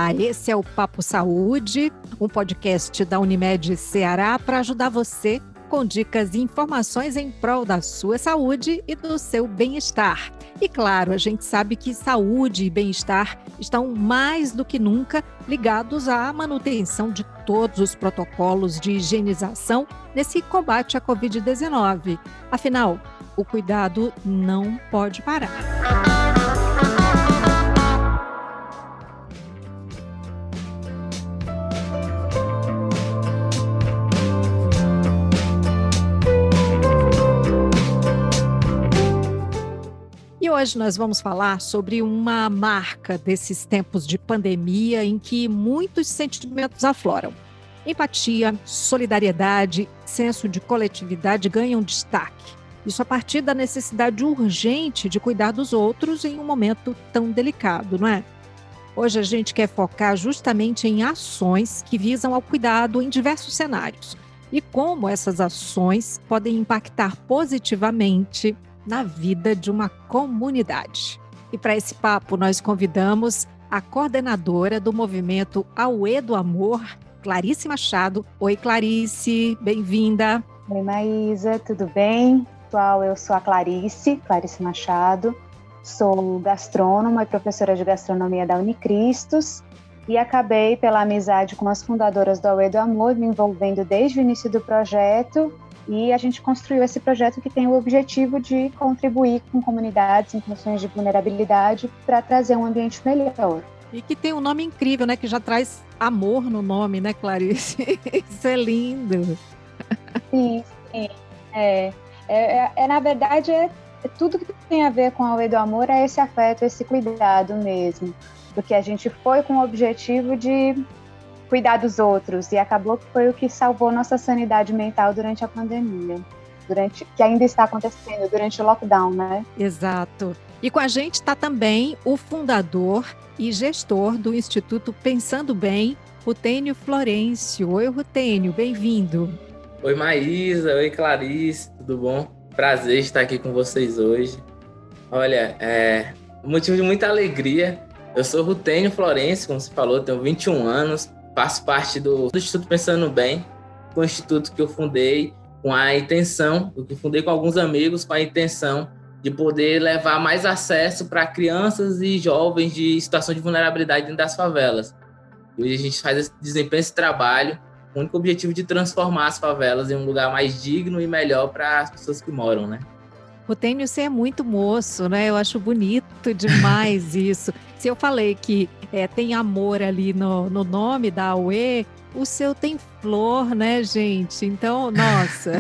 Olá, esse é o Papo Saúde, um podcast da Unimed Ceará para ajudar você com dicas e informações em prol da sua saúde e do seu bem-estar. E claro, a gente sabe que saúde e bem-estar estão mais do que nunca ligados à manutenção de todos os protocolos de higienização nesse combate à Covid-19. Afinal, o cuidado não pode parar. E hoje nós vamos falar sobre uma marca desses tempos de pandemia em que muitos sentimentos afloram. Empatia, solidariedade, senso de coletividade ganham destaque. Isso a partir da necessidade urgente de cuidar dos outros em um momento tão delicado, não é? Hoje a gente quer focar justamente em ações que visam ao cuidado em diversos cenários e como essas ações podem impactar positivamente na vida de uma comunidade. E para esse papo nós convidamos a coordenadora do movimento Auê do Amor, Clarice Machado. Oi, Clarice, bem-vinda. Oi, Maísa, tudo bem? Pessoal, eu sou a Clarice Machado, sou gastrônoma e professora de gastronomia da Unicristos e acabei, pela amizade com as fundadoras do Auê do Amor, me envolvendo desde o início do projeto. E a gente construiu esse projeto que tem o objetivo de contribuir com comunidades em situações de vulnerabilidade para trazer um ambiente melhor. E que tem um nome incrível, né? Que já traz amor no nome, né, Clarice? Isso é lindo. Sim. Na verdade, tudo que tem a ver com a Auê do Amor é esse afeto, esse cuidado mesmo. Porque a gente foi com o objetivo de cuidar dos outros, e acabou que foi o que salvou nossa sanidade mental durante a pandemia, que ainda está acontecendo durante o lockdown, né? Exato. E com a gente está também o fundador e gestor do Instituto Pensando Bem, Rutênio Florencio. Oi, Rutênio, bem-vindo. Oi, Maísa, oi, Clarice, tudo bom? Prazer estar aqui com vocês hoje. Olha, um motivo de muita alegria. Eu sou Rutênio Florencio, como você falou, tenho 21 anos, faço parte do Instituto Pensando Bem, um instituto que eu fundei com a intenção, que fundei com alguns amigos, com a intenção de poder levar mais acesso para crianças e jovens de situação de vulnerabilidade dentro das favelas. Hoje a gente desempenha esse trabalho com o único objetivo de transformar as favelas em um lugar mais digno e melhor para as pessoas que moram, né? Rutênio, você é muito moço, né? Eu acho bonito demais isso. Se eu falei que tem amor ali no nome da Auê, o seu tem flor, né, gente? Então, nossa,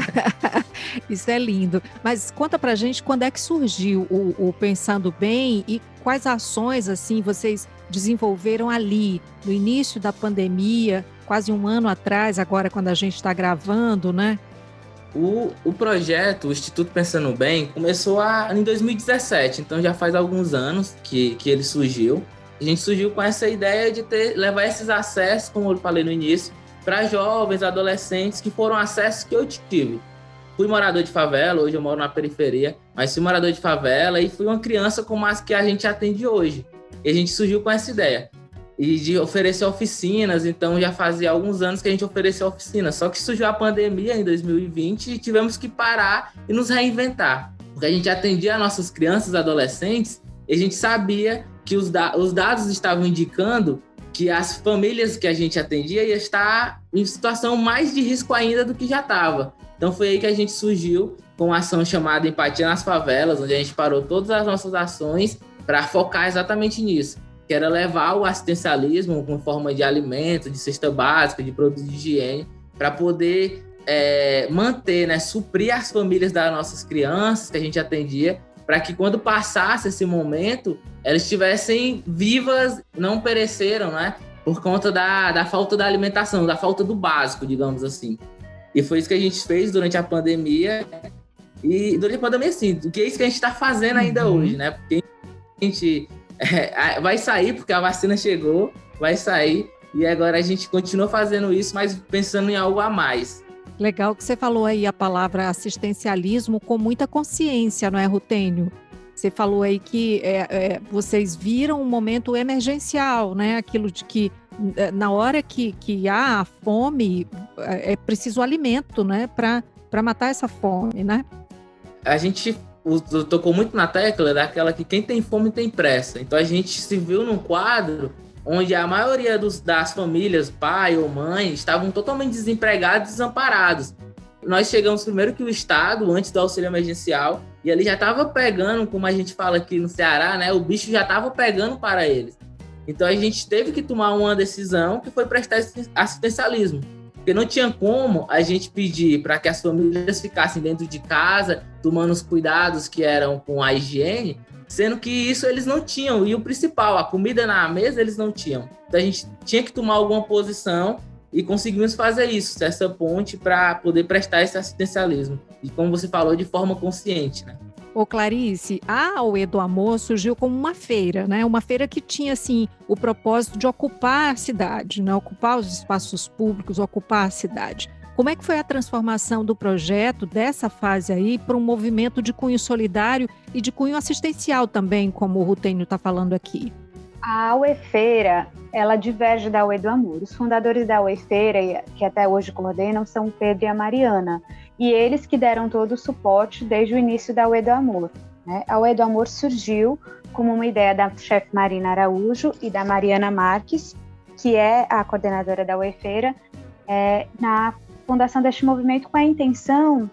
isso é lindo. Mas conta pra gente quando é que surgiu o Pensando Bem e quais ações, assim, vocês desenvolveram ali no início da pandemia, quase um ano atrás, agora quando a gente está gravando, né? O projeto, o Instituto Pensando Bem, começou em 2017, então já faz alguns anos que ele surgiu. A gente surgiu com essa ideia de levar esses acessos, como eu falei no início, para jovens, adolescentes, que foram acessos que eu tive. Fui morador de favela, hoje eu moro na periferia, mas fui morador de favela e fui uma criança como as que a gente atende hoje. E a gente surgiu com essa ideia. E de oferecer oficinas, então já fazia alguns anos que a gente oferecia oficinas, só que surgiu a pandemia em 2020 e tivemos que parar e nos reinventar, porque a gente atendia nossas crianças e adolescentes e a gente sabia que os dados estavam indicando que as famílias que a gente atendia ia estar em situação mais de risco ainda do que já estava. Então foi aí que a gente surgiu com uma ação chamada Empatia nas Favelas, onde a gente parou todas as nossas ações para focar exatamente nisso, que era levar o assistencialismo com forma de alimento, de cesta básica, de produtos de higiene, para poder manter, né, suprir as famílias das nossas crianças que a gente atendia, para que quando passasse esse momento, elas estivessem vivas, não pereceram, né, por conta da falta da alimentação, da falta do básico, digamos assim. E foi isso que a gente fez durante a pandemia. E durante a pandemia, sim, o que é isso que a gente está fazendo ainda hoje, né? Porque a gente vai sair, porque a vacina chegou, vai sair, e agora a gente continua fazendo isso, mas pensando em algo a mais. Legal que você falou aí a palavra assistencialismo com muita consciência, não é, Rutênio? Você falou aí que vocês viram um momento emergencial, né? Aquilo de que na hora que há a fome, é preciso alimento, né? Para matar essa fome, né? A gente tocou muito na tecla daquela que quem tem fome tem pressa. Então a gente se viu num quadro onde a maioria das famílias, pai ou mãe, estavam totalmente desempregados e desamparados. Nós chegamos primeiro que o Estado, antes do auxílio emergencial, e ele já estava pegando, como a gente fala aqui no Ceará, né? O bicho já estava pegando para eles. Então a gente teve que tomar uma decisão que foi prestar assistencialismo. Porque não tinha como a gente pedir para que as famílias ficassem dentro de casa, tomando os cuidados que eram com a higiene, sendo que isso eles não tinham. E o principal, a comida na mesa, eles não tinham. Então a gente tinha que tomar alguma posição e conseguimos fazer isso, essa ponte para poder prestar esse assistencialismo. E como você falou, de forma consciente, né? Ô Clarice, a Auê do Amor surgiu como uma feira, né? Uma feira que tinha, assim, o propósito de ocupar a cidade, né? Ocupar os espaços públicos, ocupar a cidade. Como é que foi a transformação do projeto, dessa fase aí, para um movimento de cunho solidário e de cunho assistencial também, como o Rutênio está falando aqui? A Auê Feira, ela diverge da Auê do Amor. Os fundadores da Auê Feira, que até hoje coordenam, são o Pedro e a Mariana. E eles que deram todo o suporte desde o início da Auê do Amor, né? A Auê do Amor surgiu como uma ideia da chefe Marina Araújo e da Mariana Marques, que é a coordenadora da Auê Feira, na fundação deste movimento com a intenção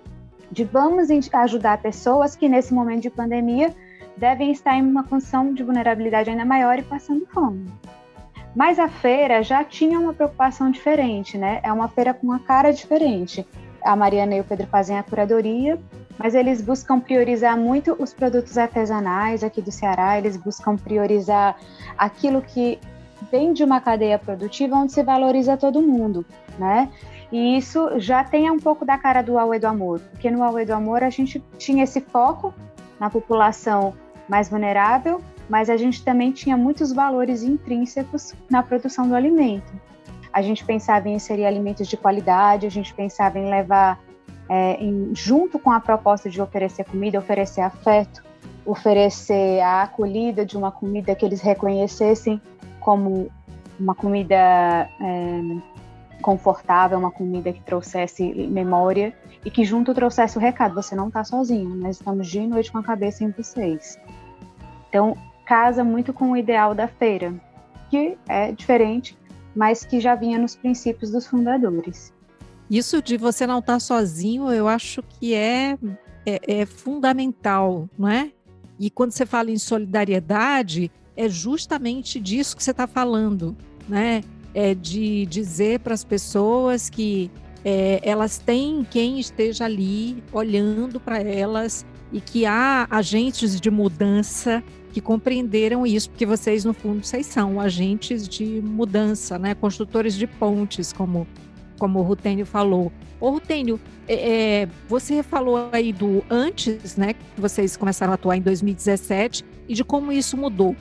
de vamos ajudar pessoas que nesse momento de pandemia devem estar em uma condição de vulnerabilidade ainda maior e passando fome. Mas a feira já tinha uma preocupação diferente, né? É uma feira com uma cara diferente. A Mariana e o Pedro fazem a curadoria, mas eles buscam priorizar muito os produtos artesanais aqui do Ceará, eles buscam priorizar aquilo que vem de uma cadeia produtiva onde se valoriza todo mundo, né? E isso já tem um pouco da cara do Auê do Amor, porque no Auê do Amor a gente tinha esse foco na população mais vulnerável, mas a gente também tinha muitos valores intrínsecos na produção do alimento. A gente pensava em inserir alimentos de qualidade, a gente pensava em levar, junto com a proposta de oferecer comida, oferecer afeto, oferecer a acolhida de uma comida que eles reconhecessem como uma comida confortável, uma comida que trouxesse memória e que junto trouxesse o recado, você não está sozinho, nós estamos dia e noite com a cabeça em vocês. Então, casa muito com o ideal da feira, que é diferente, mas que já vinha nos princípios dos fundadores. Isso de você não estar sozinho, eu acho que é fundamental, não é? E quando você fala em solidariedade, é justamente disso que você está falando, né? É de dizer para as pessoas que elas têm quem esteja ali olhando para elas e que há agentes de mudança que compreenderam isso, porque vocês, no fundo, vocês são agentes de mudança, né? Construtores de pontes, como o Rutênio falou. Ô, Rutênio, você falou aí do antes, né? Que vocês começaram a atuar em 2017 e de como isso mudou.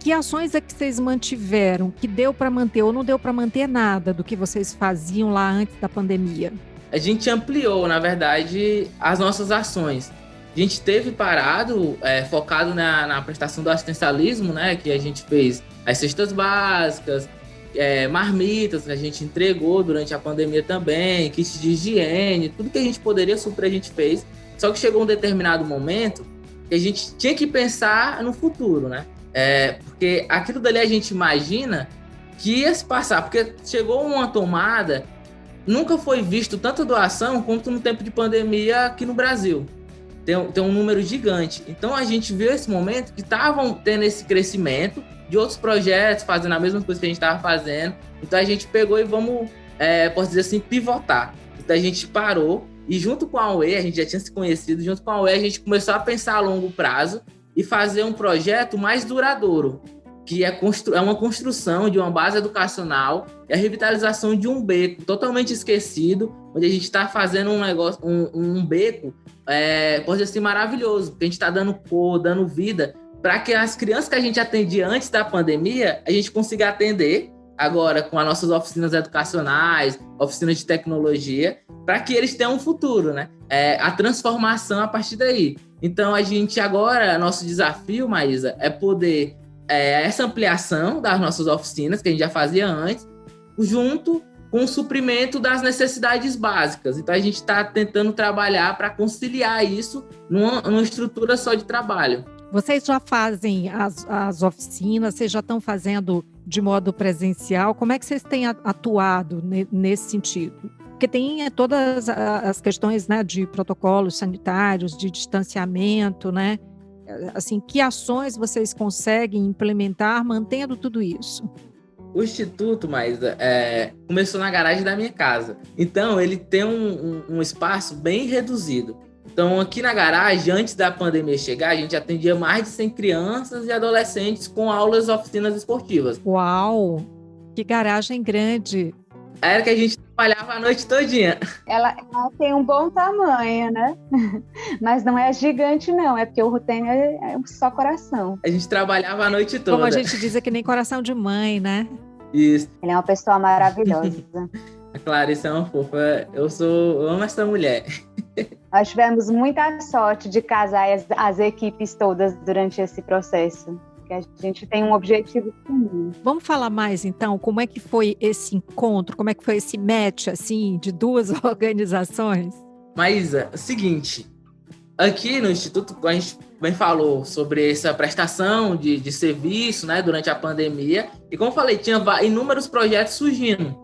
Que ações é que vocês mantiveram? Que deu para manter ou não deu para manter nada do que vocês faziam lá antes da pandemia? A gente ampliou, na verdade, as nossas ações. A gente teve parado, focado na prestação do assistencialismo, né? Que a gente fez as cestas básicas, marmitas que a gente entregou durante a pandemia também, kits de higiene, tudo que a gente poderia suprir a gente fez. Só que chegou um determinado momento que a gente tinha que pensar no futuro, né? Porque aquilo dali a gente imagina que ia se passar, porque chegou uma tomada, nunca foi visto tanta doação quanto no tempo de pandemia aqui no Brasil. Tem um número gigante. Então a gente viu esse momento que estavam tendo esse crescimento de outros projetos fazendo a mesma coisa que a gente estava fazendo. Então a gente pegou e vamos, posso dizer assim, pivotar. Então a gente parou e junto com a Auê, a gente já tinha se conhecido, junto com a Auê a gente começou a pensar a longo prazo e fazer um projeto mais duradouro, que é uma construção de uma base educacional e a revitalização de um beco totalmente esquecido, onde a gente está fazendo um negócio, um beco, pode dizer assim, maravilhoso, porque a gente está dando cor, dando vida, para que as crianças que a gente atendia antes da pandemia, a gente consiga atender agora com as nossas oficinas educacionais, oficinas de tecnologia, para que eles tenham um futuro, né? A transformação a partir daí. Então, a gente agora, nosso desafio, Maísa, é poder essa ampliação das nossas oficinas, que a gente já fazia antes, junto com o suprimento das necessidades básicas. Então, a gente está tentando trabalhar para conciliar isso numa estrutura só de trabalho. Vocês já fazem as oficinas, vocês já estão fazendo de modo presencial? Como é que vocês têm atuado nesse sentido? Porque tem todas as questões, né, de protocolos sanitários, de distanciamento, né? Assim, que ações vocês conseguem implementar mantendo tudo isso? O Instituto, Maísa, começou na garagem da minha casa. Então, ele tem um espaço bem reduzido. Então, aqui na garagem, antes da pandemia chegar, a gente atendia mais de 100 crianças e adolescentes com aulas oficinas esportivas. Uau! Que garagem grande! Era que a gente trabalhava a noite todinha. Ela tem um bom tamanho, né? Mas não é gigante, não. É porque o Rutênio é só coração. A gente trabalhava a noite toda. Como a gente diz, é que nem coração de mãe, né? Isso. Ele é uma pessoa maravilhosa. A Clarice é uma fofa. Eu amo essa mulher. Nós tivemos muita sorte de casar as equipes todas durante esse processo. Que a gente tem um objetivo comum. Vamos falar mais, então, como é que foi esse encontro? Como é que foi esse match, assim, de duas organizações? Maísa, é o seguinte. Aqui no Instituto, a gente bem falou sobre essa prestação de serviço, né, durante a pandemia. E como eu falei, tinha inúmeros projetos surgindo.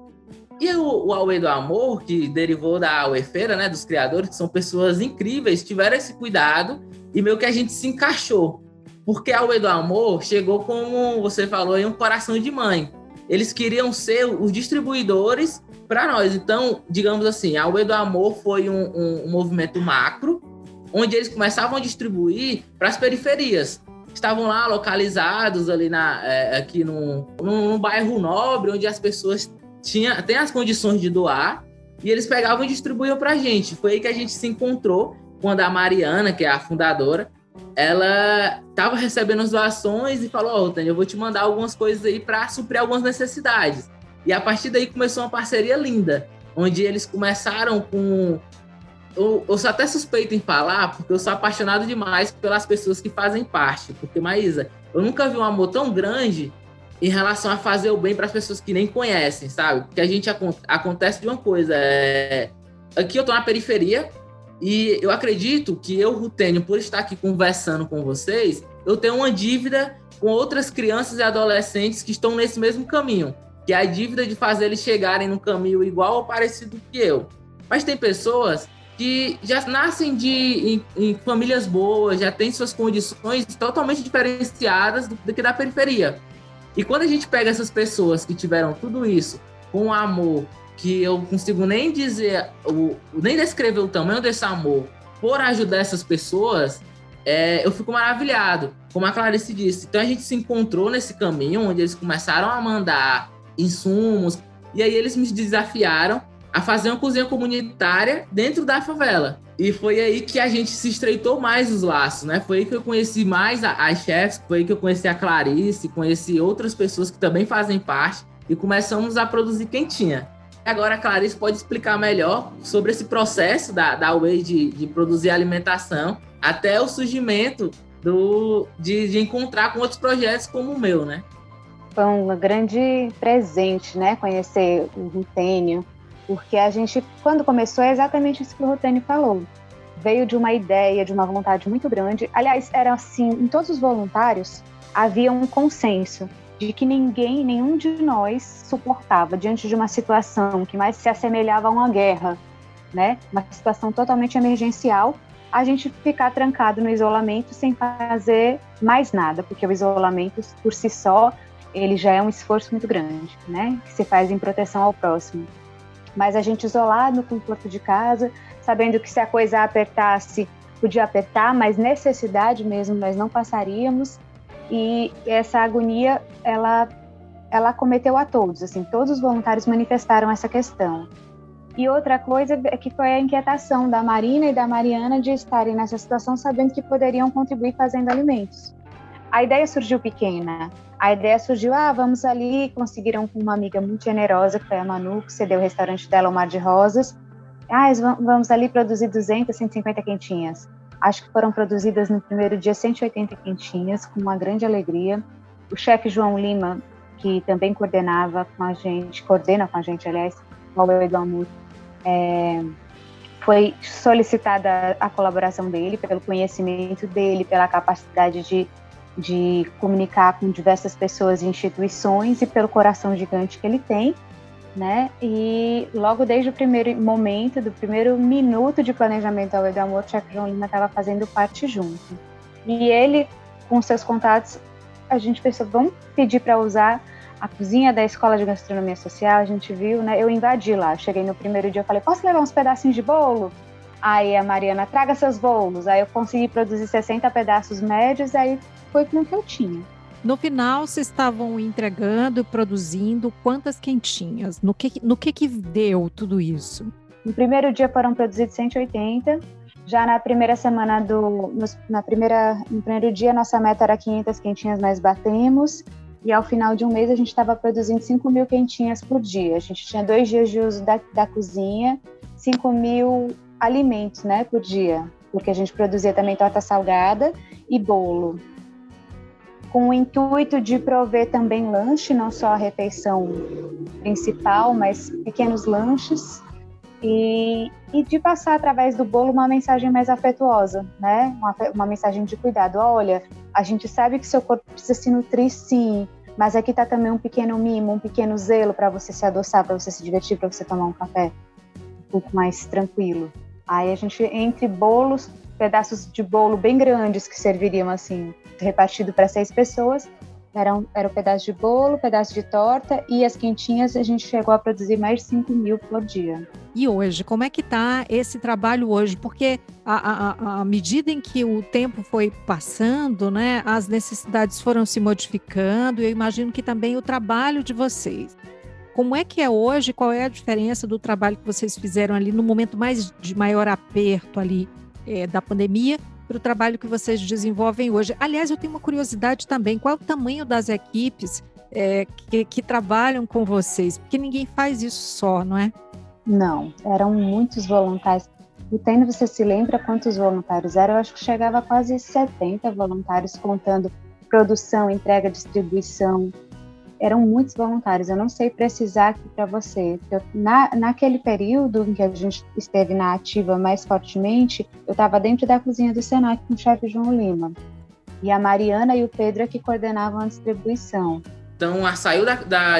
E o Auê do Amor, que derivou da Auefeira, né, dos criadores, que são pessoas incríveis, tiveram esse cuidado e meio que a gente se encaixou. Porque a Auê do Amor chegou, como você falou, aí um coração de mãe. Eles queriam ser os distribuidores para nós. Então, digamos assim, a Auê do Amor foi um movimento macro, onde eles começavam a distribuir para as periferias. Estavam lá localizados ali aqui num bairro nobre, onde as pessoas têm as condições de doar, e eles pegavam e distribuíam para a gente. Foi aí que a gente se encontrou quando a Mariana, que é a fundadora, ela estava recebendo as doações e falou: Tânia, eu vou te mandar algumas coisas aí para suprir algumas necessidades. E a partir daí começou uma parceria linda, onde eles começaram com... Eu sou até suspeito em falar, porque eu sou apaixonado demais pelas pessoas que fazem parte. Porque, Maísa, eu nunca vi um amor tão grande em relação a fazer o bem para as pessoas que nem conhecem, sabe? Porque a gente acontece de uma coisa. Aqui eu tô na periferia e eu acredito que eu, Rutênio, por estar aqui conversando com vocês, eu tenho uma dívida com outras crianças e adolescentes que estão nesse mesmo caminho, que é a dívida de fazer eles chegarem no caminho igual ou parecido que eu. Mas tem pessoas que já nascem em famílias boas, já têm suas condições totalmente diferenciadas do que da periferia. E quando a gente pega essas pessoas que tiveram tudo isso com um amor que eu consigo nem dizer, nem descrever o tamanho desse amor por ajudar essas pessoas, eu fico maravilhado, como a Clarice disse. Então a gente se encontrou nesse caminho, onde eles começaram a mandar insumos, e aí eles me desafiaram a fazer uma cozinha comunitária dentro da favela. E foi aí que a gente se estreitou mais os laços, né? Foi aí que eu conheci mais as chefs, foi aí que eu conheci a Clarice, conheci outras pessoas que também fazem parte e começamos a produzir quentinha. Agora a Clarice pode explicar melhor sobre esse processo da Way de produzir alimentação até o surgimento de encontrar com outros projetos como o meu, né? Foi um grande presente, né? Conhecer o Rutênio. Porque a gente, quando começou, é exatamente isso que o Rutênio falou. Veio de uma ideia, de uma vontade muito grande. Aliás, era assim, em todos os voluntários, havia um consenso de que nenhum de nós suportava, diante de uma situação que mais se assemelhava a uma guerra, né? Uma situação totalmente emergencial, a gente ficar trancado no isolamento sem fazer mais nada, porque o isolamento, por si só, ele já é um esforço muito grande, né? Que se faz em proteção ao próximo. Mas a gente isolado no conforto de casa, sabendo que se a coisa apertasse, podia apertar, mas necessidade mesmo nós não passaríamos. E essa agonia, ela acometeu a todos, assim, todos os voluntários manifestaram essa questão. E outra coisa é que foi a inquietação da Marina e da Mariana de estarem nessa situação sabendo que poderiam contribuir fazendo alimentos. A ideia surgiu pequena, A ideia surgiu, vamos ali, conseguiram com uma amiga muito generosa, que foi a Manu, que cedeu o restaurante dela, o Mar de Rosas. Vamos ali produzir 200, 150 quentinhas. Acho que foram produzidas no primeiro dia 180 quentinhas, com uma grande alegria. O chefe João Lima, que também coordena com a gente, aliás, o Auê do Amor, foi solicitada a colaboração dele, pelo conhecimento dele, pela capacidade de comunicar com diversas pessoas e instituições e pelo coração gigante que ele tem, né? E logo desde o primeiro momento, do primeiro minuto de planejamento da Auê do Amor, o chefe João Lima estava fazendo parte junto. E ele, com seus contatos, a gente pensou, vamos pedir para usar a cozinha da Escola de Gastronomia Social. A gente viu, né? Eu invadi lá, cheguei no primeiro dia, eu falei, posso levar uns pedacinhos de bolo? Aí a Mariana, traga seus bolos. Aí eu consegui produzir 60 pedaços médios, aí foi com o que eu tinha. No final, vocês estavam entregando, produzindo quantas quentinhas? No que deu tudo isso? No primeiro dia foram produzidos 180. Já na primeira semana no primeiro dia, nossa meta era 500 quentinhas, nós batemos. E ao final de um mês, a gente estava produzindo 5.000 quentinhas por dia. A gente tinha 2 dias de uso da cozinha, 5.000 alimentos, né, por dia. Porque a gente produzia também torta salgada e bolo. Com o intuito de prover também lanche, não só a refeição principal, mas pequenos lanches, e de passar através do bolo uma mensagem mais afetuosa, né? Uma mensagem de cuidado. Olha, a gente sabe que seu corpo precisa se nutrir, sim, mas aqui está também um pequeno mimo, um pequeno zelo para você se adoçar, para você se divertir, para você tomar um café um pouco mais tranquilo. Aí a gente, entre bolos, pedaços de bolo bem grandes que serviriam assim, repartido para 6 pessoas, era um pedaço de bolo, pedaço de torta, e as quentinhas a gente chegou a produzir mais de 5.000 por dia. E hoje, como é que está esse trabalho hoje? Porque à medida em que o tempo foi passando, né, as necessidades foram se modificando, e eu imagino que também o trabalho de vocês. Como é que é hoje? Qual é a diferença do trabalho que vocês fizeram ali no momento de maior aperto ali da pandemia para o trabalho que vocês desenvolvem hoje? Aliás, eu tenho uma curiosidade também. Qual é o tamanho das equipes que trabalham com vocês? Porque ninguém faz isso só, não é? Não, eram muitos voluntários. O Tênis, você se lembra quantos voluntários eram? Eu acho que chegava a quase 70 voluntários, contando produção, entrega, distribuição. Eram muitos voluntários. Eu não sei precisar aqui para você. Naquele período em que a gente esteve na ativa mais fortemente, eu estava dentro da cozinha do Senac com o chefe João Lima. E a Mariana e o Pedro é que coordenavam a distribuição. Então, saiu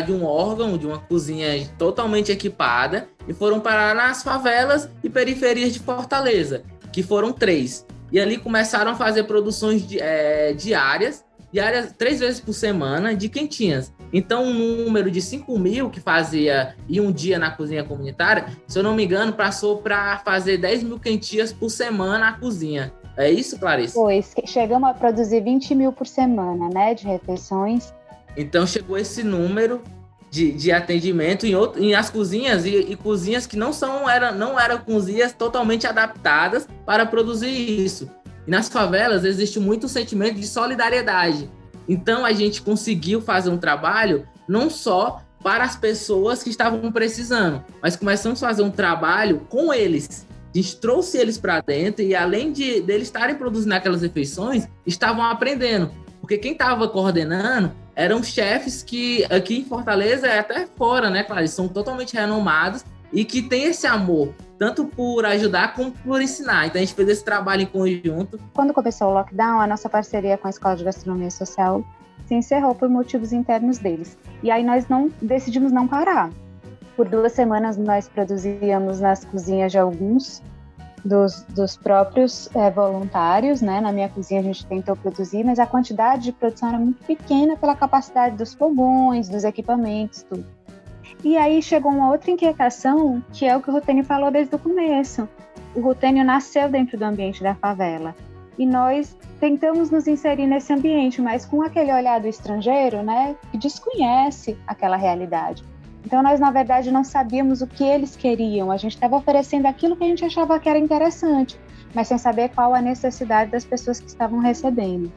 de um órgão, de uma cozinha totalmente equipada, e foram parar nas favelas e periferias de Fortaleza, que foram 3. E ali começaram a fazer produções diárias 3 vezes por semana, de quentinhas. Então, um número de 5.000 que fazia em um dia na cozinha comunitária, se eu não me engano, passou para fazer 10.000 quentinhas por semana na cozinha. É isso, Clarice? Pois, chegamos a produzir 20.000 por semana, né, de refeições. Então, chegou esse número de atendimento em as cozinhas e cozinhas que não eram cozinhas totalmente adaptadas para produzir isso. E nas favelas existe muito sentimento de solidariedade. Então, a gente conseguiu fazer um trabalho não só para as pessoas que estavam precisando, mas começamos a fazer um trabalho com eles. A gente trouxe eles para dentro e, além deles estarem produzindo aquelas refeições, estavam aprendendo. Porque quem estava coordenando eram chefes que aqui em Fortaleza e até fora, né, Clarice, são totalmente renomados e que têm esse amor, tanto por ajudar como por ensinar. Então a gente fez esse trabalho em conjunto. Quando começou o lockdown, a nossa parceria com a Escola de Gastronomia Social se encerrou por motivos internos deles. E aí nós decidimos não parar. Por 2 semanas nós produzíamos nas cozinhas de alguns dos próprios voluntários, né? Na minha cozinha a gente tentou produzir, mas a quantidade de produção era muito pequena pela capacidade dos fogões, dos equipamentos, tudo. E aí chegou uma outra inquietação, que é o que o Rutênio falou desde o começo. O Rutênio nasceu dentro do ambiente da favela. E nós tentamos nos inserir nesse ambiente, mas com aquele olhar do estrangeiro, né, que desconhece aquela realidade. Então nós, na verdade, não sabíamos o que eles queriam. A gente estava oferecendo aquilo que a gente achava que era interessante, mas sem saber qual a necessidade das pessoas que estavam recebendo.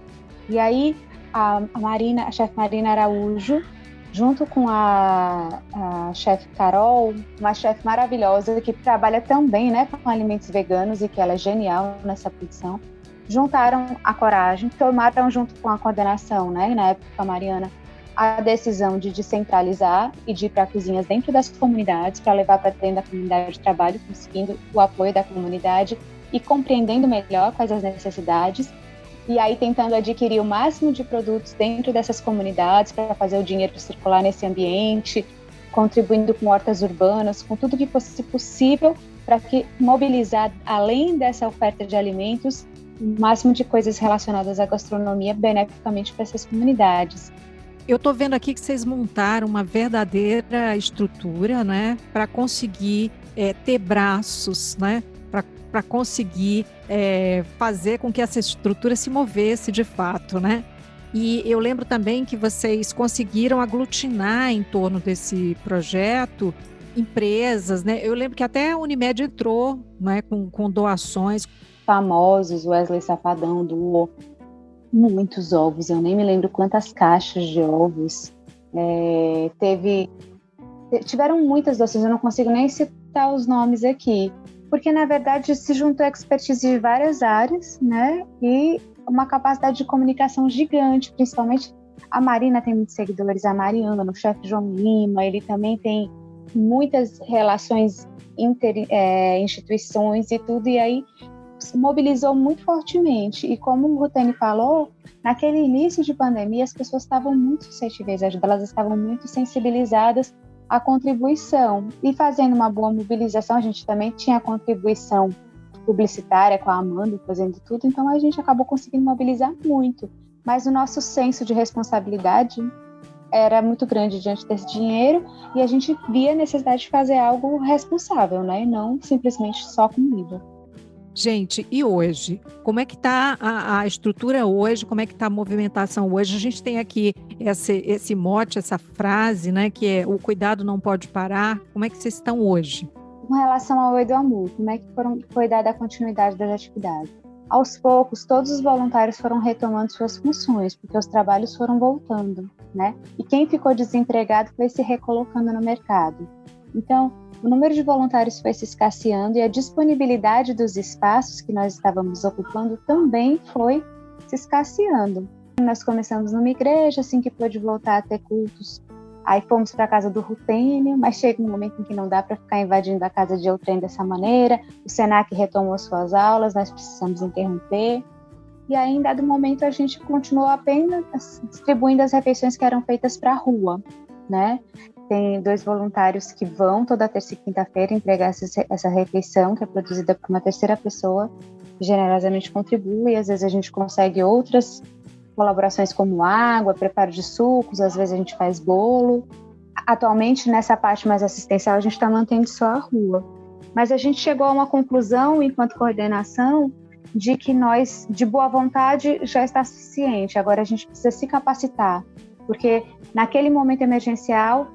E aí a chefe Marina Araújo, junto com a chefe Carol, uma chefe maravilhosa que trabalha também, né, com alimentos veganos e que ela é genial nessa produção, juntaram a coragem, tomaram junto com a coordenação, né, e na época a Mariana, a decisão de descentralizar e de ir para cozinhas dentro das comunidades, para levar para dentro da comunidade de trabalho, conseguindo o apoio da comunidade e compreendendo melhor quais as necessidades, e aí tentando adquirir o máximo de produtos dentro dessas comunidades para fazer o dinheiro circular nesse ambiente, contribuindo com hortas urbanas, com tudo que fosse possível para que mobilizar, além dessa oferta de alimentos, o máximo de coisas relacionadas à gastronomia beneficamente para essas comunidades. Eu estou vendo aqui que vocês montaram uma verdadeira estrutura, né, para conseguir ter braços, né, para conseguir fazer com que essa estrutura se movesse de fato, né? E eu lembro também que vocês conseguiram aglutinar em torno desse projeto empresas, né? Eu lembro que até a Unimed entrou, né, com doações. Famosos, Wesley Safadão doou muitos ovos, eu nem me lembro quantas caixas de ovos. Tiveram muitas doações, eu não consigo nem citar os nomes aqui, porque na verdade se juntou expertise de várias áreas, né, e uma capacidade de comunicação gigante, principalmente a Marina tem muitos seguidores, a Mariana, o chefe João Lima, ele também tem muitas relações instituições e tudo, e aí mobilizou muito fortemente. E como o Rutene falou, naquele início de pandemia as pessoas estavam muito suscetíveis a ajudar, elas estavam muito sensibilizadas à contribuição, e fazendo uma boa mobilização, a gente também tinha a contribuição publicitária com a Amanda fazendo tudo, então a gente acabou conseguindo mobilizar muito, mas o nosso senso de responsabilidade era muito grande diante desse dinheiro, e a gente via a necessidade de fazer algo responsável, né, e não simplesmente só comida. Gente, e hoje? Como é que está a estrutura hoje? Como é que está a movimentação hoje? A gente tem aqui esse mote, essa frase, né, que é: o cuidado não pode parar. Como é que vocês estão hoje? Com relação ao Oi do Amor, como é que foi dada a continuidade das atividades? Aos poucos, todos os voluntários foram retomando suas funções, porque os trabalhos foram voltando, né? E quem ficou desempregado foi se recolocando no mercado. Então, o número de voluntários foi se escasseando e a disponibilidade dos espaços que nós estávamos ocupando também foi se escasseando. Nós começamos numa igreja, assim que pôde voltar a ter cultos. Aí fomos para a casa do Rutênio, mas chega um momento em que não dá para ficar invadindo a casa de outrem dessa maneira. O Senac retomou suas aulas, nós precisamos interromper. E aí, em dado momento, a gente continuou apenas distribuindo as refeições que eram feitas para a rua, né? Tem 2 voluntários que vão toda terça e quinta-feira entregar essa refeição, que é produzida por uma terceira pessoa, que generosamente contribui, e às vezes a gente consegue outras colaborações como água, preparo de sucos, às vezes a gente faz bolo. Atualmente, nessa parte mais assistencial, a gente está mantendo só a rua. Mas a gente chegou a uma conclusão, enquanto coordenação, de que nós, de boa vontade, já está suficiente. Agora a gente precisa se capacitar, porque naquele momento emergencial,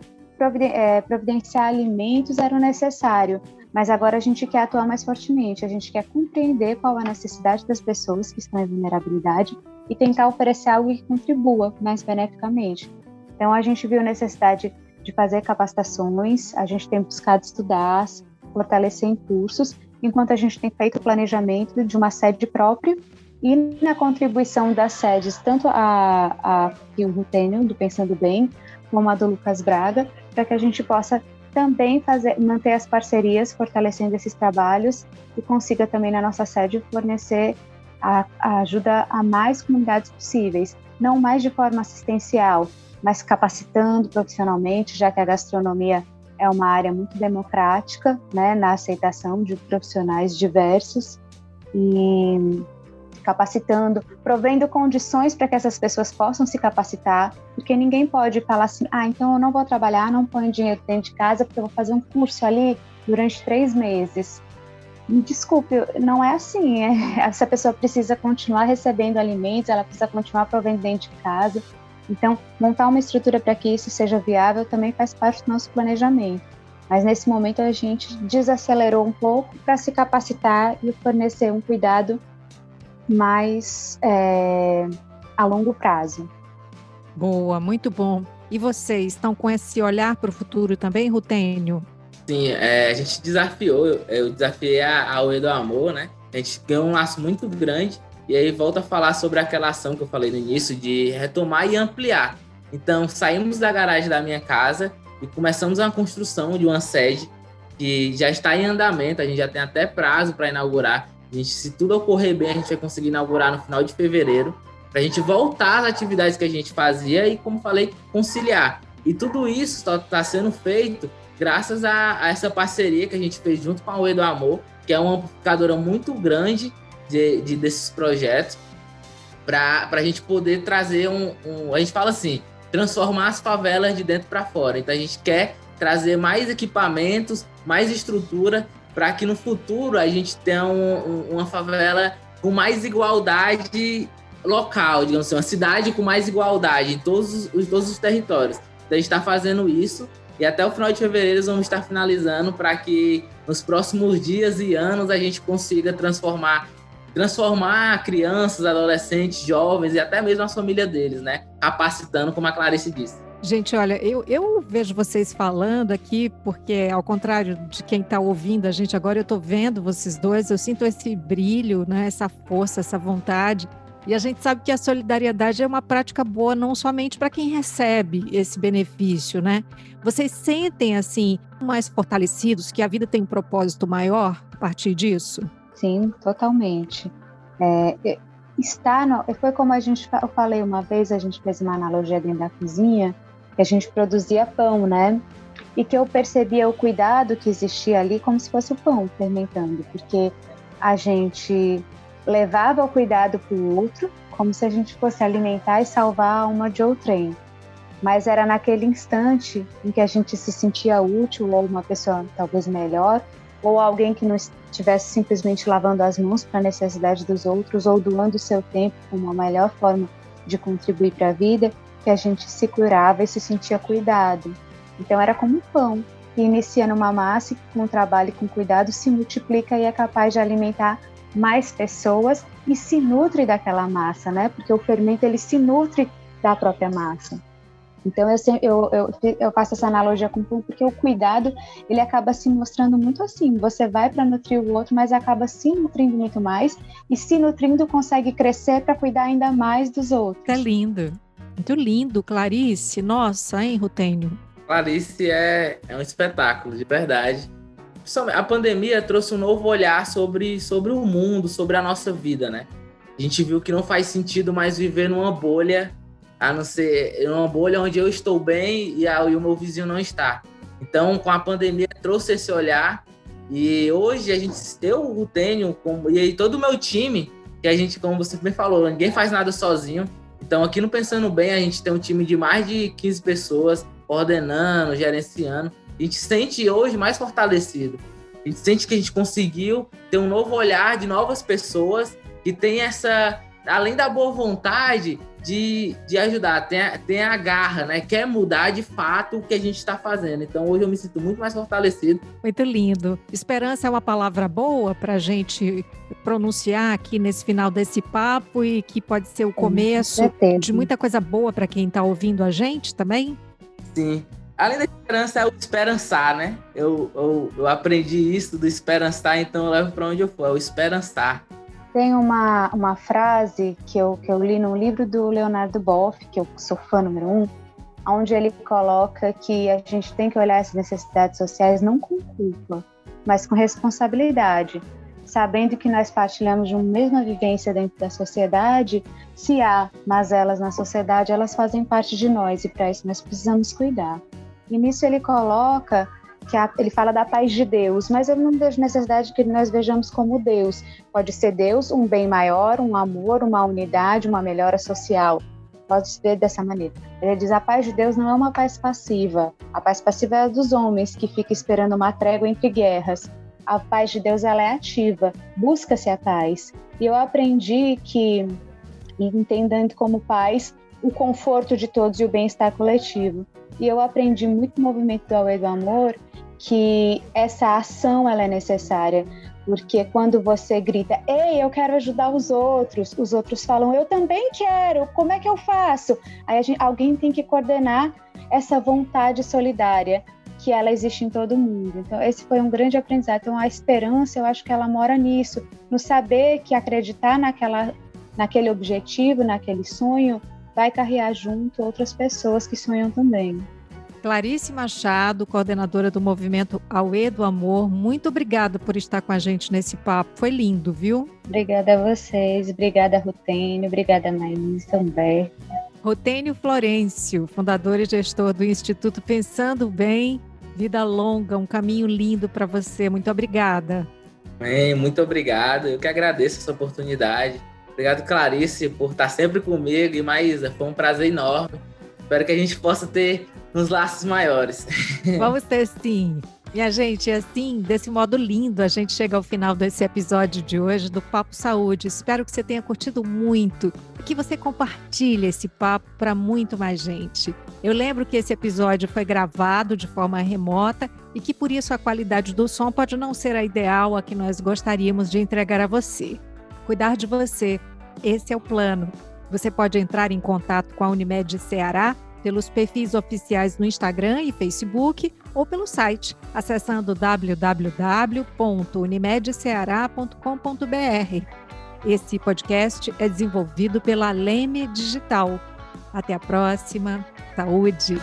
providenciar alimentos era o necessário, mas agora a gente quer atuar mais fortemente, a gente quer compreender qual é a necessidade das pessoas que estão em vulnerabilidade e tentar oferecer algo que contribua mais beneficamente. Então a gente viu a necessidade de fazer capacitações, a gente tem buscado estudar, fortalecer em cursos, enquanto a gente tem feito o planejamento de uma sede própria e na contribuição das sedes, tanto a Rio Rutênio, do Pensando Bem, como a do Lucas Braga, para que a gente possa também manter as parcerias, fortalecendo esses trabalhos e consiga também na nossa sede fornecer a ajuda a mais comunidades possíveis, não mais de forma assistencial, mas capacitando profissionalmente, já que a gastronomia é uma área muito democrática, né, na aceitação de profissionais diversos, e capacitando, provendo condições para que essas pessoas possam se capacitar, porque ninguém pode falar assim, então eu não vou trabalhar, não ponho dinheiro dentro de casa porque eu vou fazer um curso ali durante 3 meses. Me desculpe, não é assim, essa pessoa precisa continuar recebendo alimentos, ela precisa continuar provendo dentro de casa. Então, montar uma estrutura para que isso seja viável também faz parte do nosso planejamento. Mas nesse momento a gente desacelerou um pouco para se capacitar e fornecer um cuidado mais a longo prazo. Boa, muito bom. E vocês estão com esse olhar para o futuro também, Rutênio? Sim, a gente desafiou, eu desafiei a UE do Amor, né? A gente ganhou um laço muito grande e aí volta a falar sobre aquela ação que eu falei no início de retomar e ampliar. Então, saímos da garagem da minha casa e começamos a construção de uma sede que já está em andamento, a gente já tem até prazo para inaugurar. Se tudo ocorrer bem, a gente vai conseguir inaugurar no final de fevereiro, para a gente voltar às atividades que a gente fazia e, como falei, conciliar. E tudo isso está sendo feito graças a essa parceria que a gente fez junto com a UE do Amor, que é uma amplificadora muito grande desses projetos, para a gente poder trazer a gente fala assim, transformar as favelas de dentro para fora. Então a gente quer trazer mais equipamentos, mais estrutura, para que no futuro a gente tenha uma favela com mais igualdade local, digamos assim, uma cidade com mais igualdade em todos os territórios. Então a gente está fazendo isso e até o final de fevereiro vamos estar finalizando para que nos próximos dias e anos a gente consiga transformar crianças, adolescentes, jovens e até mesmo a família deles, né? Capacitando, como a Clarice disse. Gente, olha, eu vejo vocês falando aqui, porque ao contrário de quem está ouvindo a gente agora, eu estou vendo vocês dois, eu sinto esse brilho, né? Essa força, essa vontade. E a gente sabe que a solidariedade é uma prática boa não somente para quem recebe esse benefício, né? Vocês sentem, assim, mais fortalecidos, que a vida tem um propósito maior a partir disso? Sim, totalmente. Foi como eu falei uma vez, a gente fez uma analogia dentro da cozinha, que a gente produzia pão, né? E que eu percebia o cuidado que existia ali como se fosse o pão fermentando, porque a gente levava o cuidado para o outro, como se a gente fosse alimentar e salvar a alma de outrem. Mas era naquele instante em que a gente se sentia útil, ou uma pessoa talvez melhor, ou alguém que não estivesse simplesmente lavando as mãos para a necessidade dos outros, ou doando o seu tempo como a melhor forma de contribuir para a vida, que a gente se curava e se sentia cuidado. Então era como um pão, que inicia numa massa e com trabalho e com cuidado se multiplica e é capaz de alimentar mais pessoas e se nutre daquela massa, né? Porque o fermento ele se nutre da própria massa. Então eu faço essa analogia com o pão, porque o cuidado ele acaba se mostrando muito assim. Você vai para nutrir o outro, mas acaba se nutrindo muito mais e se nutrindo consegue crescer para cuidar ainda mais dos outros. É lindo, muito lindo, Clarice. Nossa, hein, Rutênio? Clarice é um espetáculo, de verdade. A pandemia trouxe um novo olhar sobre o mundo, sobre a nossa vida, né? A gente viu que não faz sentido mais viver numa bolha, a não ser uma bolha onde eu estou bem e o meu vizinho não está. Então, com a pandemia, trouxe esse olhar e hoje eu, o Rutênio, e aí todo o meu time, que a gente, como você bem falou, ninguém faz nada sozinho. Então, aqui no Pensando Bem, a gente tem um time de mais de 15 pessoas coordenando, gerenciando. A gente se sente hoje mais fortalecido. A gente sente que a gente conseguiu ter um novo olhar de novas pessoas que tem essa, além da boa vontade de ajudar, tem a garra, né? Quer mudar de fato o que a gente está fazendo. Então hoje eu me sinto muito mais fortalecido. Muito lindo. Esperança é uma palavra boa para a gente pronunciar aqui nesse final desse papo e que pode ser o começo de muita coisa boa para quem está ouvindo a gente também? Sim. Além da esperança, é o esperançar, né? Eu aprendi isso do esperançar, então eu levo para onde eu for, é o esperançar. Tem uma frase que eu li num livro do Leonardo Boff, que eu sou fã número 1, onde ele coloca que a gente tem que olhar essas necessidades sociais não com culpa, mas com responsabilidade, sabendo que nós partilhamos de uma mesma vivência dentro da sociedade. Se há mazelas na sociedade, elas fazem parte de nós e para isso nós precisamos cuidar. E nisso ele coloca ele fala da paz de Deus, mas eu não vejo necessidade que nós vejamos como Deus. Pode ser Deus, um bem maior, um amor, uma unidade, uma melhora social. Pode ser dessa maneira. Ele diz: a paz de Deus não é uma paz passiva. A paz passiva é a dos homens, que fica esperando uma trégua entre guerras. A paz de Deus ela é ativa, busca-se a paz. E eu aprendi que, entendendo como paz, o conforto de todos e o bem-estar coletivo. E eu aprendi muito no movimento da UE do Amor que essa ação ela é necessária, Porque quando você grita, ei, eu quero ajudar os outros falam, eu também quero, como é que eu faço? Aí alguém tem que coordenar essa vontade solidária, que ela existe em todo mundo. Então, esse foi um grande aprendizado. Então, a esperança, eu acho que ela mora nisso, no saber que acreditar naquele objetivo, naquele sonho, vai carregar junto outras pessoas que sonham também. Clarice Machado, coordenadora do movimento Auê do Amor, muito obrigada por estar com a gente nesse papo. Foi lindo, viu? Obrigada a vocês, obrigada Rutênio, obrigada Anaís, Humberto. Rutênio Florencio, fundador e gestor do Instituto Pensando Bem, vida longa, um caminho lindo para você. Muito obrigada. Muito obrigado, eu que agradeço essa oportunidade. Obrigado, Clarice, por estar sempre comigo. E Maísa, foi um prazer enorme. Espero que a gente possa ter uns laços maiores. Vamos ter sim. Minha gente, assim, desse modo lindo, a gente chega ao final desse episódio de hoje do Papo Saúde. Espero que você tenha curtido muito e que você compartilhe esse papo para muito mais gente. Eu lembro que esse episódio foi gravado de forma remota e que por isso a qualidade do som pode não ser a ideal a que nós gostaríamos de entregar a você. Cuidar de você, esse é o plano. Você pode entrar em contato com a Unimed Ceará pelos perfis oficiais no Instagram e Facebook ou pelo site, acessando www.unimedceara.com.br. Esse podcast é desenvolvido pela Leme Digital. Até a próxima. Saúde!